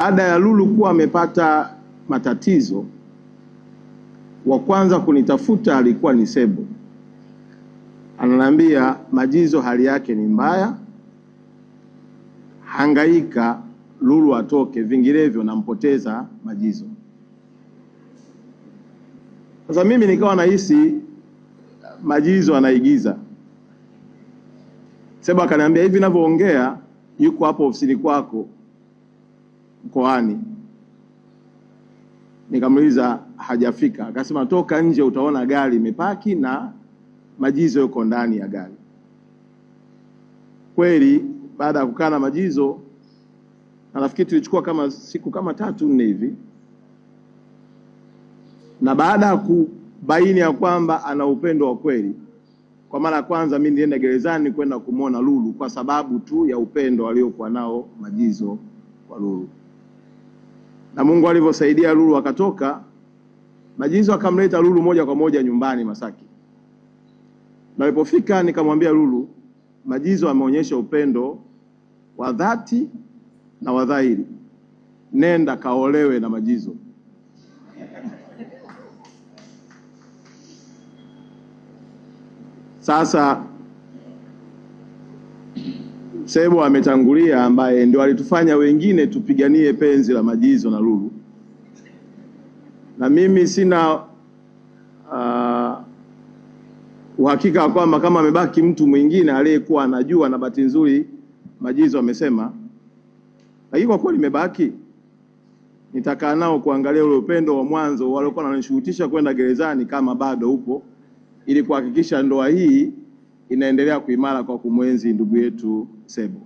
Baada ya Lulu kuwa amepata matatizo, wa kwanza kunitafuta alikuwa ni Sebo. Ananiambia, Majizo hali yake ni mbaya, hangaika Lulu atoke, vinginevyo nampoteza Majizo. Sasa mimi nikawa nahisi Majizo anaigiza. Sebo akaniambia, hivi ninavyoongea yuko hapo ofisini kwako mkoani. Nikamuuliza, hajafika. Akasema, toka nje utaona gari imepaki na Majizo yuko ndani ya gari. Kweli baada ya kukaa na Majizo, na nafikiri tulichukua kama siku kama 3-4 hivi, na baada ya kubaini ya kwamba ana upendo wa kweli, kwa mara ya kwanza mimi nilienda gerezani kwenda kumuona Lulu kwa sababu tu ya upendo aliokuwa nao Majizo kwa Lulu. Na Mungu alivyosaidia Lulu akatoka, Majizo akamleta Lulu moja kwa moja nyumbani Masaki. Na alipofika nikamwambia Lulu, Majizo ameonyesha upendo wa dhati na wa dhahiri. Nenda kaolewe na Majizo. Sasa Sebo ametangulia, ambaye ndio alitufanya wengine tupiganie penzi la Majizo na Lulu. Na mimi sina uhakika kwamba kama amebaki mtu mwingine aliyekuwa anajua, na bahati nzuri Majizo amesema, lakini kwa kweli nimebaki, nitakaa nao kuangalia ule upendo wa mwanzo waliokuwa wananishuhutisha kwenda gerezani kama bado upo, ili kuhakikisha ndoa hii inaendelea kuimara kwa kumwenzi ndugu yetu Sebo.